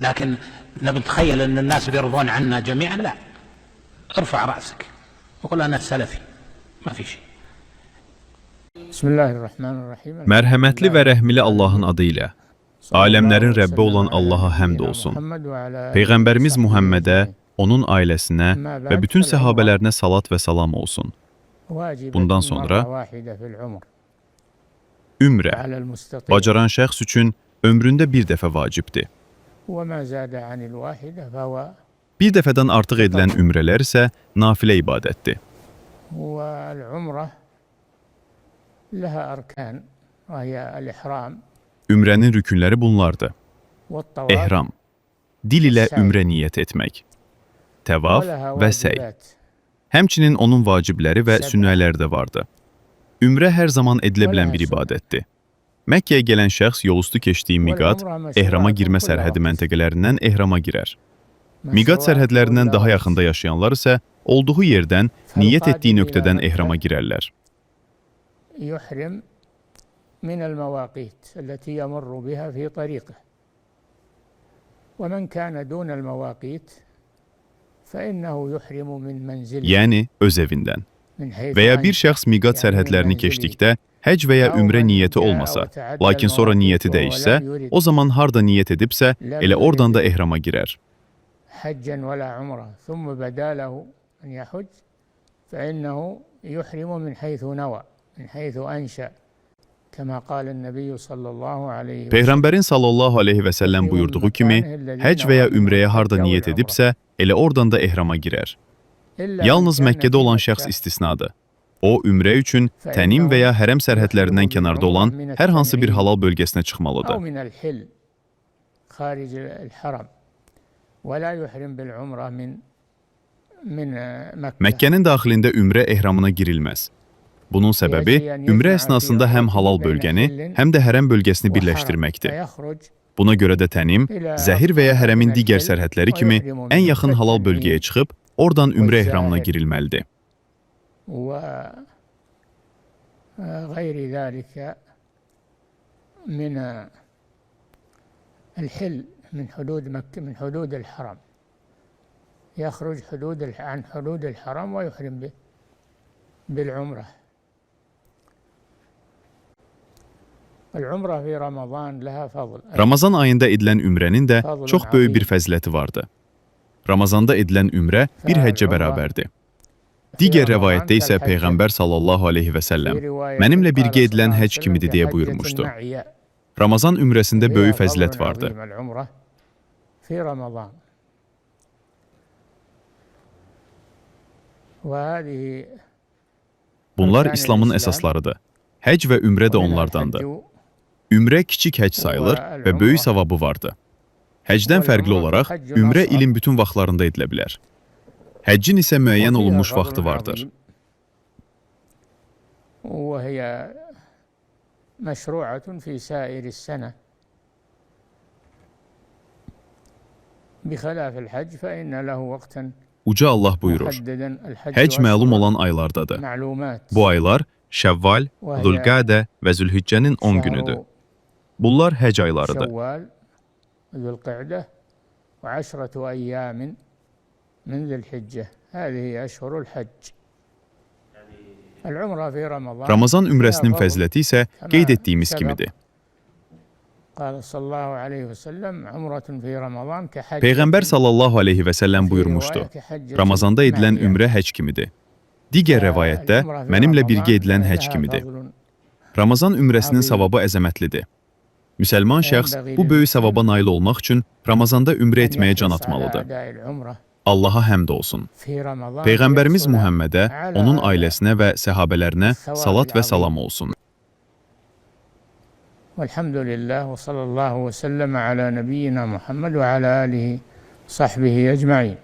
لكن نتخيل أن الناس بيرضون عنا جميعا، لا. ارفع رأسك وقل أنا سلفي، ما في شيء. Bismillahirrahmanirrahim. Mərhəmətli və rəhmli Allahın adı ilə, aləmlərin Rəbbi olan Allaha həmd olsun. Peyğəmbərimiz Muhammədə, onun ailəsinə və bütün səhabələrinə salat və salam olsun. Bundan sonra ümrə, bacaran şəxs üçün ömründə bir dəfə vacibdir. Bir dəfədən artıq edilən ümrələr isə nafilə ibadətdir. Ümrənin rükünləri bunlardır: ehram, dil ilə ümrə niyyət etmək, təvaf və səy. Həmçinin onun vacibləri və sünnələri də vardır. Ümrə hər zaman edilə bilən bir ibadətdir. Məkkəyə gələn şəxs yolüstü keçdiyi miqat, ehrama girmə sərhədi məntəqələrindən ehrama girər. Miqat sərhədlərindən daha yaxında yaşayanlar isə olduğu yerdən, niyyət etdiyi nöqtədən ehrama girərlər. يحرم من المواقيت التي يمر بها في طريقه ومن كان دون المواقيت فإنه يحرم من منزله. Yəni öz evindən. Və ya bir şəxs miqat sərhədlərini keçdikdə həcc və ya ümrə niyyəti olmasa, lakin sonra niyyəti dəyişsə, o zaman harda niyyət edibsə, elə oradan da ehrama girər. حجا ولا عمره ثم بدا له أن يحج فإنه يحرم من حيث نوى من حيث أنشأ كما قال النبي صلى الله عليه وسلم. Peyğəmbərin sallallahu aleyhi və səlləm buyurduğu kimi, həcc və ya ümrəyə harda niyyət edibsə, elə oradan da ehrama girər. Yalnız Məkkədə olan şəxs istisnadır. O, ümrə üçün tənim və ya hərəm sərhədlərindən kənarda olan hər hansı bir halal bölgəsinə çıxmalıdır. Məkkənin daxilində ümrə ehramına girilməz. Bunun səbəbi, ümrə əsnasında həm halal bölgəni, həm də hərəm bölgəsini birləşdirməkdir. Buna görə də tənim, zəhir və ya hərəmin digər sərhədləri kimi ən yaxın halal bölgəyə çıxıb, oradan ümrə ehramına girilməlidir. من حدود مكة من حدود الحرم يخرج عن حدود الحرم ويحرم بالعمرة. العمرة في رمضان لها فضل. Ramazan ayında edilən ümrənin də çox böyük bir fəziləti vardı. Ramazanda edilən ümrə bir həccə bərabərdir. Digər rəvayətdə isə Peyğəmbər sallallahu aleyhi və səlləm mənimlə birgə edilən həcc kimidir deyə buyurmuşdu. Ramazan ümrəsində böyük fəzilət vardı. Bunlar İslamın əsaslarıdır. Həcc və ümrə də onlardandır. Ümrə kiçik həcc sayılır və böyük savabı vardır. Həcdən fərqli olaraq, ümrə ilin bütün vaxtlarında edilə bilər. Həccin isə müəyyən olunmuş vaxtı vardır. مشروعة في سائر السنة بخلاف الحج فإن له وقتا. Uca Allah buyurur, həcc məlum olan aylardadır. Bu aylar Şəvval, Zülqədə və Zülhiccənin 10 günüdür. Bunlar həcc aylarıdır. Zülqədə və 10 əyyəmin min Zülhiccə. Həzihi əşhurul həcc. Ramazan ümrəsinin fəziləti isə qeyd etdiyimiz kimidir. Peyğəmbər sallallahu aleyhi və səlləm buyurmuşdu, Ramazanda edilən ümrə həcc kimidir. Digər rəvayətdə mənimlə birgə edilən həcc kimidir. Ramazan ümrəsinin savabı əzəmətlidir. Müsəlman şəxs bu böyük savaba nail olmaq üçün Ramazanda ümrə etməyə can atmalıdır. Allaha həmd olsun. Peyğəmbərimiz Muhammədə, onun ailəsinə və səhabələrinə salat və salam olsun. Elhamdülillah və sallallahu və səlləm alə nəbiyyina Muhammed və alə alihi sahbihi ecmain.